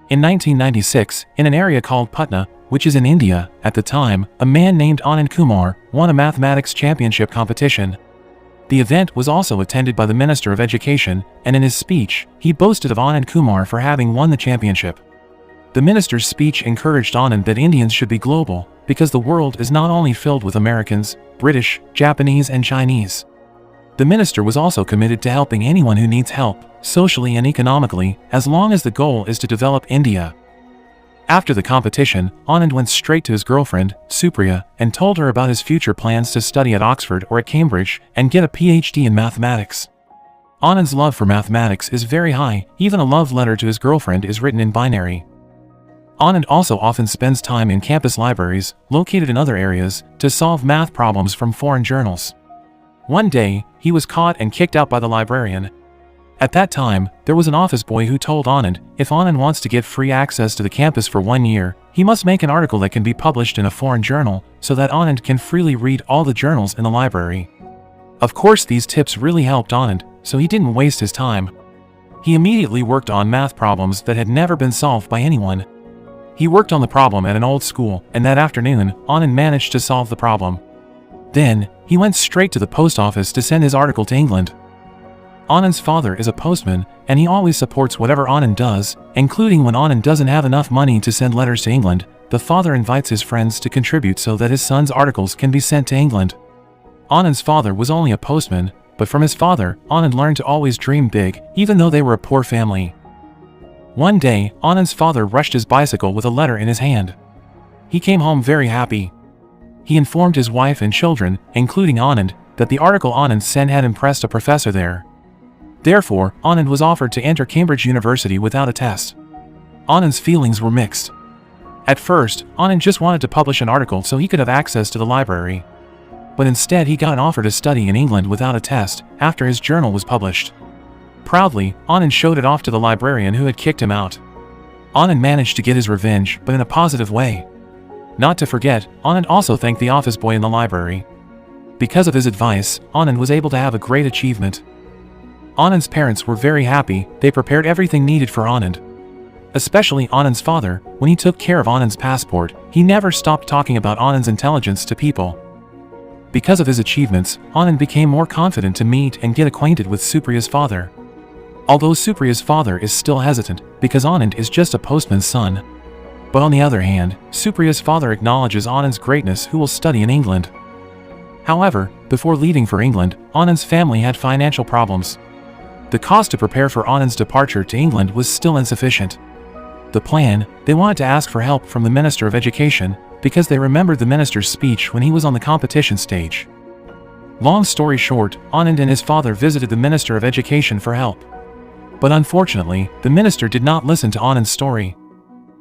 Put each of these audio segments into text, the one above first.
In 1996, in an area called Patna, which is in India, at the time, a man named Anand Kumar won a mathematics championship competition. The event was also attended by the Minister of Education, and in his speech, he boasted of Anand Kumar for having won the championship. The minister's speech encouraged Anand that Indians should be global, because the world is not only filled with Americans, British, Japanese and Chinese. The minister was also committed to helping anyone who needs help, socially and economically, as long as the goal is to develop India. After the competition, Anand went straight to his girlfriend, Supriya, and told her about his future plans to study at Oxford or at Cambridge and get a PhD in mathematics. Anand's love for mathematics is very high, even a love letter to his girlfriend is written in binary. Anand also often spends time in campus libraries, located in other areas, to solve math problems from foreign journals. One day, he was caught and kicked out by the librarian. At that time, there was an office boy who told Anand, if Anand wants to get free access to the campus for 1 year, he must make an article that can be published in a foreign journal, so that Anand can freely read all the journals in the library. Of course, these tips really helped Anand, so he didn't waste his time. He immediately worked on math problems that had never been solved by anyone. He worked on the problem at an old school, and that afternoon, Anand managed to solve the problem. Then, he went straight to the post office to send his article to England. Anand's father is a postman, and he always supports whatever Anand does, including when Anand doesn't have enough money to send letters to England. The father invites his friends to contribute so that his son's articles can be sent to England. Anand's father was only a postman, but from his father, Anand learned to always dream big, even though they were a poor family. One day, Anand's father rushed his bicycle with a letter in his hand. He came home very happy. He informed his wife and children, including Anand, that the article Anand sent had impressed a professor there. Therefore, Anand was offered to enter Cambridge University without a test. Anand's feelings were mixed. At first, Anand just wanted to publish an article so he could have access to the library. But instead he got an offer to study in England without a test, after his journal was published. Proudly, Anand showed it off to the librarian who had kicked him out. Anand managed to get his revenge, but in a positive way. Not to forget, Anand also thanked the office boy in the library. Because of his advice, Anand was able to have a great achievement. Anand's parents were very happy. They prepared everything needed for Anand. Especially Anand's father, when he took care of Anand's passport, he never stopped talking about Anand's intelligence to people. Because of his achievements, Anand became more confident to meet and get acquainted with Supriya's father. Although Supriya's father is still hesitant, because Anand is just a postman's son. But on the other hand, Supriya's father acknowledges Anand's greatness who will study in England. However, before leaving for England, Anand's family had financial problems. The cost to prepare for Anand's departure to England was still insufficient. The plan, they wanted to ask for help from the Minister of Education, because they remembered the minister's speech when he was on the competition stage. Long story short, Anand and his father visited the Minister of Education for help. But unfortunately, the minister did not listen to Anand's story.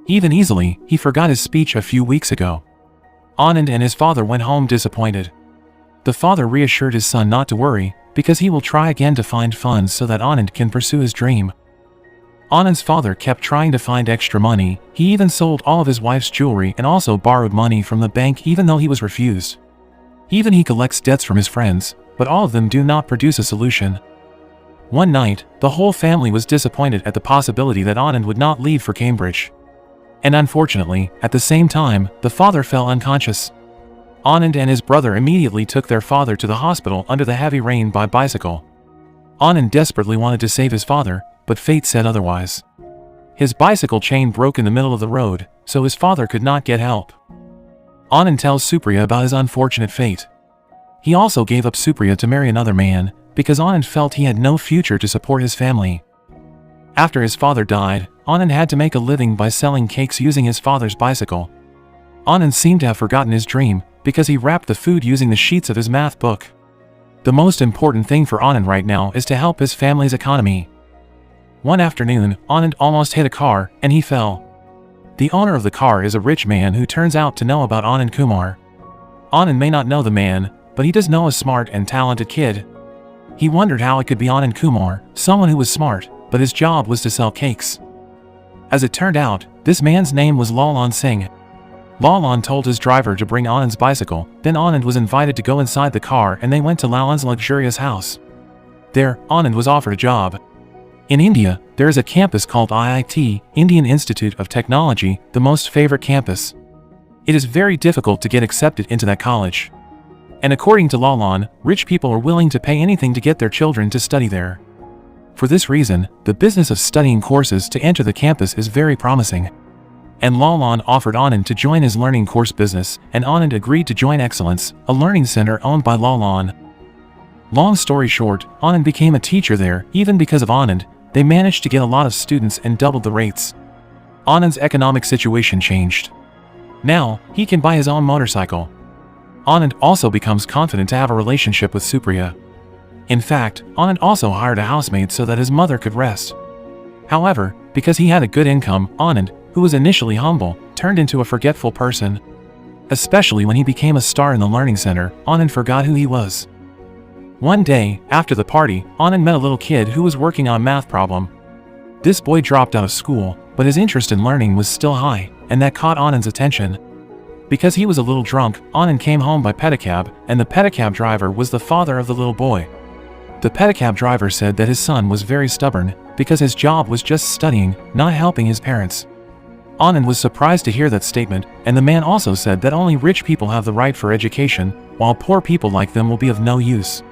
Even easily, he forgot his speech a few weeks ago. Anand and his father went home disappointed. The father reassured his son not to worry, because he will try again to find funds so that Anand can pursue his dream. Anand's father kept trying to find extra money. He even sold all of his wife's jewelry and also borrowed money from the bank even though he was refused. Even he collects debts from his friends, but all of them do not produce a solution. One night, the whole family was disappointed at the possibility that Anand would not leave for Cambridge. And unfortunately, at the same time, the father fell unconscious. Anand and his brother immediately took their father to the hospital under the heavy rain by bicycle. Anand desperately wanted to save his father, but fate said otherwise. His bicycle chain broke in the middle of the road, so his father could not get help. Anand tells Supriya about his unfortunate fate. He also gave up Supriya to marry another man, because Anand felt he had no future to support his family. After his father died, Anand had to make a living by selling cakes using his father's bicycle. Anand seemed to have forgotten his dream, because he wrapped the food using the sheets of his math book. The most important thing for Anand right now is to help his family's economy. One afternoon, Anand almost hit a car, and he fell. The owner of the car is a rich man who turns out to know about Anand Kumar. Anand may not know the man, but he does know a smart and talented kid. He wondered how it could be Anand Kumar, someone who was smart, but his job was to sell cakes. As it turned out, this man's name was Lalan Singh. Lalan told his driver to bring Anand's bicycle, then Anand was invited to go inside the car and they went to Lalan's luxurious house. There, Anand was offered a job. In India, there is a campus called IIT, Indian Institute of Technology, the most favorite campus. It is very difficult to get accepted into that college. And according to Lalan, rich people are willing to pay anything to get their children to study there. For this reason, the business of studying courses to enter the campus is very promising. And Lalan offered Anand to join his learning course business, and Anand agreed to join Excellence, a learning center owned by Lalan. Long story short, Anand became a teacher there. Even because of Anand, they managed to get a lot of students and doubled the rates. Anand's economic situation changed. Now, he can buy his own motorcycle. Anand also becomes confident to have a relationship with Supriya. In fact, Anand also hired a housemaid so that his mother could rest. However, because he had a good income, Anand, who was initially humble, turned into a forgetful person. Especially when he became a star in the learning center, Anand forgot who he was. One day, after the party, Anand met a little kid who was working on a math problem. This boy dropped out of school, but his interest in learning was still high, and that caught Anand's attention. Because he was a little drunk, Anand came home by pedicab, and the pedicab driver was the father of the little boy. The pedicab driver said that his son was very stubborn, because his job was just studying, not helping his parents. Anand was surprised to hear that statement, and the man also said that only rich people have the right for education, while poor people like them will be of no use.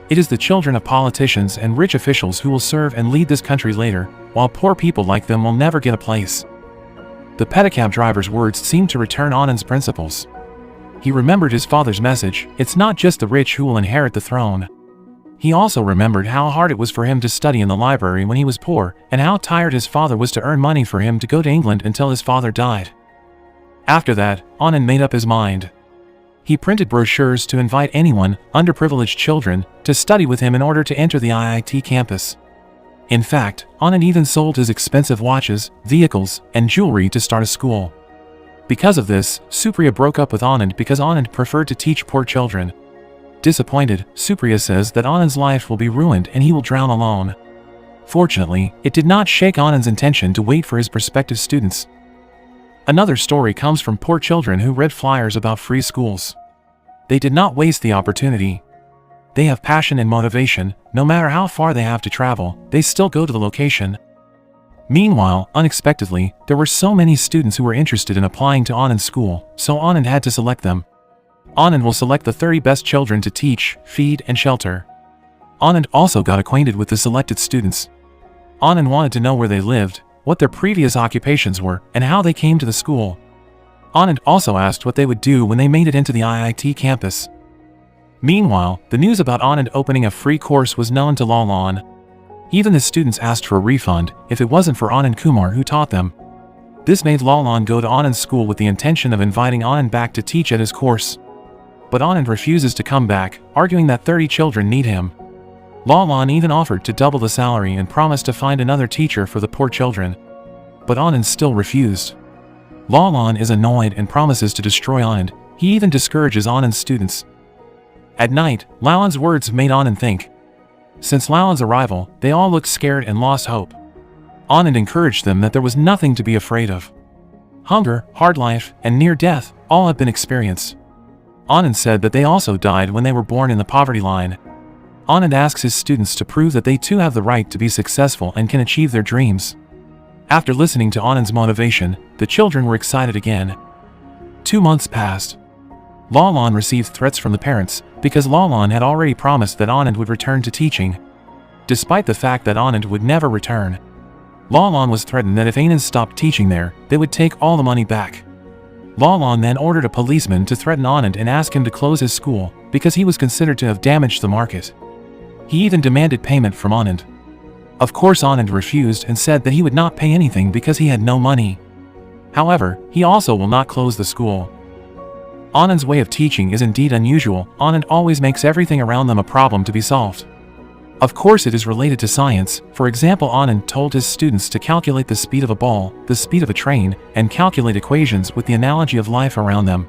It is the children of politicians and rich officials who will serve and lead this country later, while poor people like them will never get a place. The pedicab driver's words seemed to return Anand's principles. He remembered his father's message, it's not just the rich who will inherit the throne. He also remembered how hard it was for him to study in the library when he was poor, and how tired his father was to earn money for him to go to England until his father died. After that, Anand made up his mind. He printed brochures to invite anyone, underprivileged children, to study with him in order to enter the IIT campus. In fact, Anand even sold his expensive watches, vehicles, and jewelry to start a school. Because of this, Supriya broke up with Anand because Anand preferred to teach poor children. Disappointed, Supriya says that Anand's life will be ruined and he will drown alone. Fortunately, it did not shake Anand's intention to wait for his prospective students. Another story comes from poor children who read flyers about free schools. They did not waste the opportunity. They have passion and motivation, no matter how far they have to travel, they still go to the location. Meanwhile, unexpectedly, there were so many students who were interested in applying to Anand's school, so Anand had to select them. Anand will select the 30 best children to teach, feed, and shelter. Anand also got acquainted with the selected students. Anand wanted to know where they lived, what their previous occupations were, and how they came to the school. Anand also asked what they would do when they made it into the IIT campus. Meanwhile, the news about Anand opening a free course was known to Lalan. Even the students asked for a refund if it wasn't for Anand Kumar who taught them. This made Lalan go to Anand's school with the intention of inviting Anand back to teach at his course. But Anand refuses to come back, arguing that 30 children need him. Lalan even offered to double the salary and promised to find another teacher for the poor children. But Anand still refused. Lalan is annoyed and promises to destroy Anand. He even discourages Anand's students. At night, Lalan's words made Anand think. Since Lalan's arrival, they all looked scared and lost hope. Anand encouraged them that there was nothing to be afraid of. Hunger, hard life, and near death, all have been experienced. Anand said that they also died when they were born in the poverty line. Anand asks his students to prove that they too have the right to be successful and can achieve their dreams. After listening to Anand's motivation, the children were excited again. 2 months passed. Lalan received threats from the parents, because Lalan had already promised that Anand would return to teaching. Despite the fact that Anand would never return, Lalan was threatened that if Anand stopped teaching there, they would take all the money back. Lalan then ordered a policeman to threaten Anand and ask him to close his school, because he was considered to have damaged the market. He even demanded payment from Anand. Of course, Anand refused and said that he would not pay anything because he had no money. However, he also will not close the school. Anand's way of teaching is indeed unusual. Anand always makes everything around them a problem to be solved. Of course it is related to science. For example, Anand told his students to calculate the speed of a ball, the speed of a train, and calculate equations with the analogy of life around them.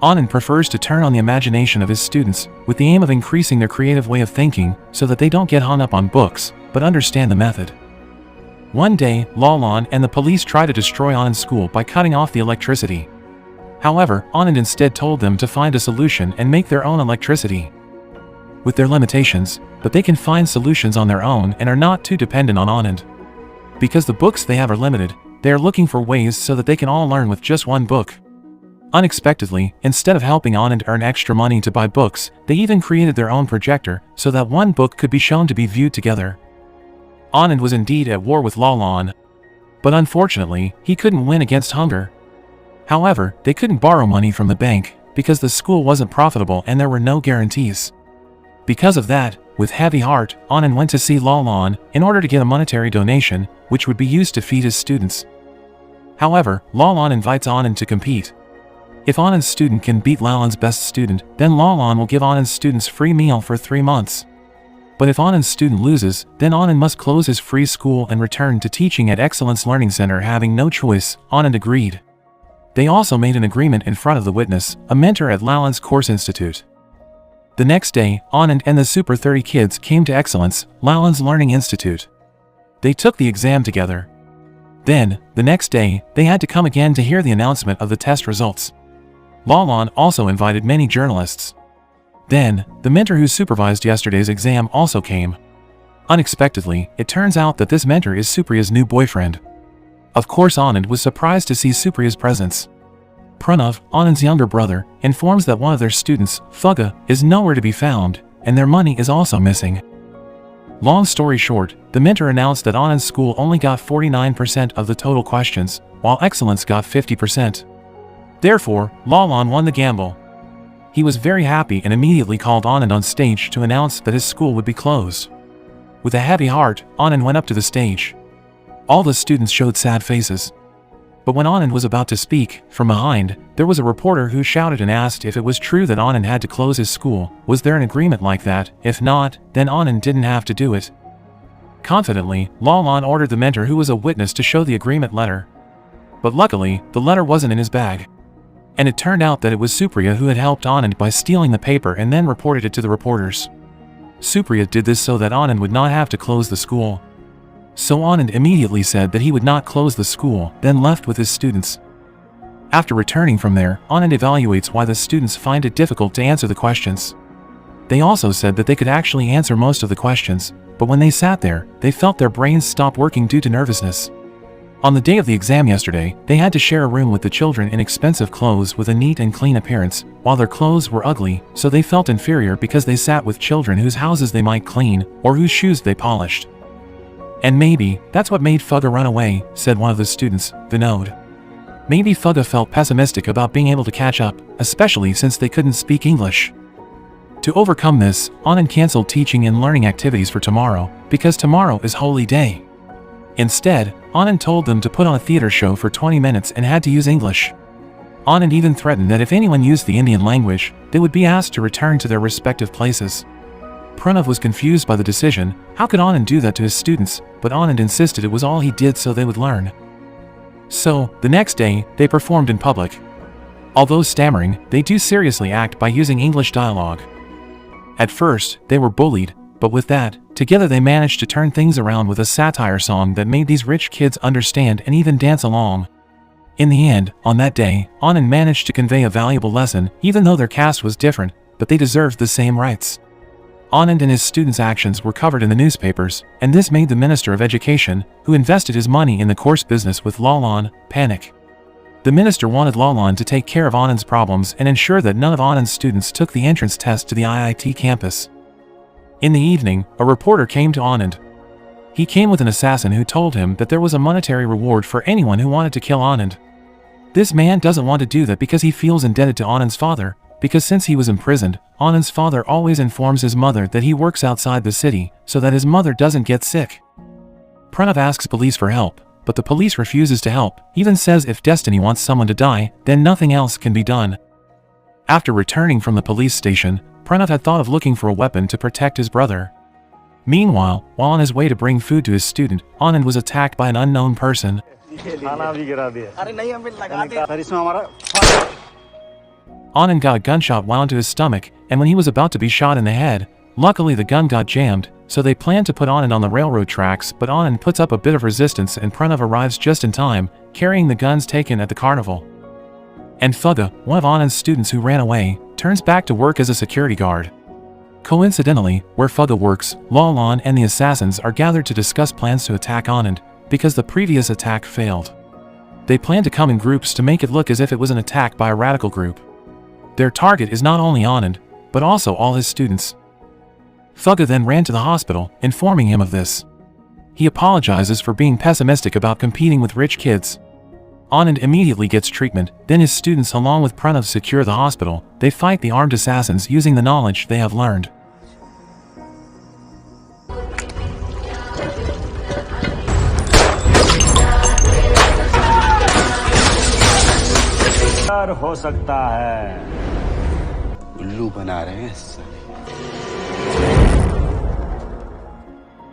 Anand prefers to turn on the imagination of his students, with the aim of increasing their creative way of thinking, so that they don't get hung up on books, but understand the method. One day, Lalan and the police try to destroy Anand's school by cutting off the electricity. However, Anand instead told them to find a solution and make their own electricity. with their limitations, but they can find solutions on their own and are not too dependent on Anand. Because the books they have are limited, they are looking for ways so that they can all learn with just one book. Unexpectedly, instead of helping Anand earn extra money to buy books, they even created their own projector so that one book could be shown to be viewed together. Anand was indeed at war with Lalan, but unfortunately, he couldn't win against hunger. However, they couldn't borrow money from the bank because the school wasn't profitable and there were no guarantees. Because of that, with heavy heart, Anand went to see Lalan in order to get a monetary donation, which would be used to feed his students. However, Lalan invites Anand to compete. If Anand's student can beat Lalan's best student, then Lalan will give Anand's students free meal for 3 months. But if Anand's student loses, then Anand must close his free school and return to teaching at Excellence Learning Center. Having no choice, Anand agreed. They also made an agreement in front of the witness, a mentor at Lalan's course institute. The next day, Anand and the Super 30 kids came to Excellence, Lalan's Learning Institute. They took the exam together. Then, the next day, they had to come again to hear the announcement of the test results. Lalan also invited many journalists. Then, the mentor who supervised yesterday's exam also came. Unexpectedly, it turns out that this mentor is Supriya's new boyfriend. Of course, Anand was surprised to see Supriya's presence. Pranav, Anand's younger brother, informs that one of their students, Fuga, is nowhere to be found, and their money is also missing. Long story short, the mentor announced that Anand's school only got 49% of the total questions, while Excellence got 50%. Therefore, Lalan won the gamble. He was very happy and immediately called Anand on stage to announce that his school would be closed. With a heavy heart, Anand went up to the stage. All the students showed sad faces. But when Anand was about to speak, from behind, there was a reporter who shouted and asked if it was true that Anand had to close his school. Was there an agreement like that? If not, then Anand didn't have to do it. Confidently, Lalan ordered the mentor who was a witness to show the agreement letter. But luckily, the letter wasn't in his bag. And it turned out that it was Supriya who had helped Anand by stealing the paper and then reported it to the reporters. Supriya did this so that Anand would not have to close the school. So Anand immediately said that he would not close the school, then left with his students. After returning from there, Anand evaluates why the students find it difficult to answer the questions. They also said that they could actually answer most of the questions, but when they sat there, they felt their brains stop working due to nervousness. On the day of the exam yesterday, they had to share a room with the children in expensive clothes with a neat and clean appearance, while their clothes were ugly, so they felt inferior because they sat with children whose houses they might clean, or whose shoes they polished. And maybe, that's what made Fuga run away, said one of the students, Vinod. Maybe Fuga felt pessimistic about being able to catch up, especially since they couldn't speak English. To overcome this, Anand cancelled teaching and learning activities for tomorrow, because tomorrow is holy day. Instead, Anand told them to put on a theater show for 20 minutes and had to use English. Anand even threatened that if anyone used the Indian language, they would be asked to return to their respective places. Pranav was confused by the decision. How could Anand do that to his students? But Anand insisted it was all he did so they would learn. So, the next day, they performed in public. Although stammering, they do seriously act by using English dialogue. At first, they were bullied, but with that, together they managed to turn things around with a satire song that made these rich kids understand and even dance along. In the end, on that day, Anand managed to convey a valuable lesson, even though their caste was different, but they deserved the same rights. Anand and his students' actions were covered in the newspapers, and this made the Minister of Education, who invested his money in the course business with Lalan, panic. The minister wanted Lalan to take care of Anand's problems and ensure that none of Anand's students took the entrance test to the IIT campus. In the evening, a reporter came to Anand. He came with an assassin who told him that there was a monetary reward for anyone who wanted to kill Anand. This man doesn't want to do that because he feels indebted to Anand's father, because since he was imprisoned, Anand's father always informs his mother that he works outside the city, so that his mother doesn't get sick. Pranav asks police for help, but the police refuses to help, even says if destiny wants someone to die, then nothing else can be done. After returning from the police station, Pranav had thought of looking for a weapon to protect his brother. Meanwhile, while on his way to bring food to his student, Anand was attacked by an unknown person. Anand got a gunshot wound to his stomach, and when he was about to be shot in the head, luckily the gun got jammed, so they planned to put Anand on the railroad tracks, but Anand puts up a bit of resistance and Pranav arrives just in time, carrying the guns taken at the carnival. And Fuga, one of Anand's students who ran away, turns back to work as a security guard. Coincidentally, where Fuga works, Lalan and the assassins are gathered to discuss plans to attack Anand, because the previous attack failed. They plan to come in groups to make it look as if it was an attack by a radical group. Their target is not only Anand, but also all his students. Fuga then ran to the hospital, informing him of this. He apologizes for being pessimistic about competing with rich kids. Anand immediately gets treatment, then his students along with Pranav secure the hospital. They fight the armed assassins using the knowledge they have learned. हो सकता है उल्लू बना रहे हैं।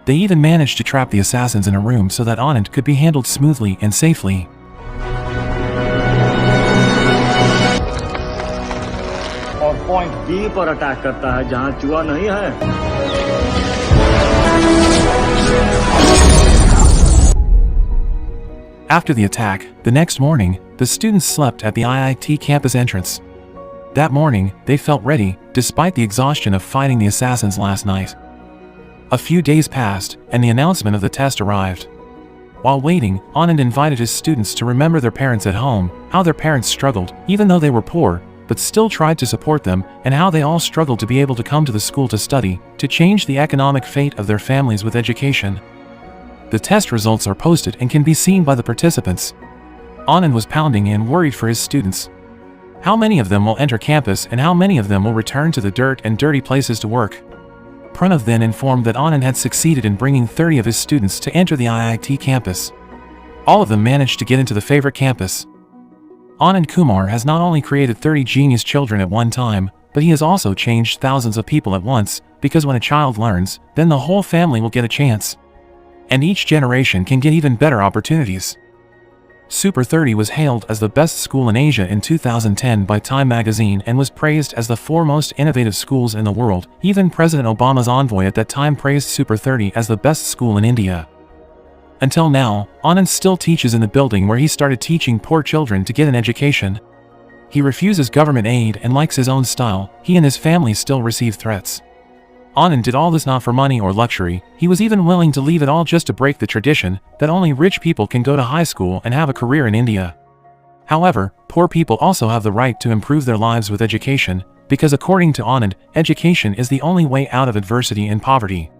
They even managed to trap the assassins in a room so that Anand could be handled smoothly and safely. और point B पर attack करता है जहां चूहा नहीं है। After the attack, the next morning, the students slept at the IIT campus entrance. That morning, they felt ready, despite the exhaustion of fighting the assassins last night. A few days passed, and the announcement of the test arrived. While waiting, Anand invited his students to remember their parents at home, how their parents struggled, even though they were poor, but still tried to support them, and how they all struggled to be able to come to the school to study, to change the economic fate of their families with education. The test results are posted and can be seen by the participants. Anand was pounding and worried for his students. How many of them will enter campus and how many of them will return to the dirt and dirty places to work? Pranav then informed that Anand had succeeded in bringing 30 of his students to enter the IIT campus. All of them managed to get into the favorite campus. Anand Kumar has not only created 30 genius children at one time, but he has also changed thousands of people at once, because when a child learns, then the whole family will get a chance. And each generation can get even better opportunities. Super 30 was hailed as the best school in Asia in 2010 by Time magazine and was praised as the foremost innovative schools in the world. Even President Obama's envoy at that time praised Super 30 as the best school in India. Until now, Anand still teaches in the building where he started teaching poor children to get an education. He refuses government aid and likes his own style. He and his family still receive threats. Anand did all this not for money or luxury. He was even willing to leave it all just to break the tradition that only rich people can go to high school and have a career in India. However, poor people also have the right to improve their lives with education, because according to Anand, education is the only way out of adversity and poverty.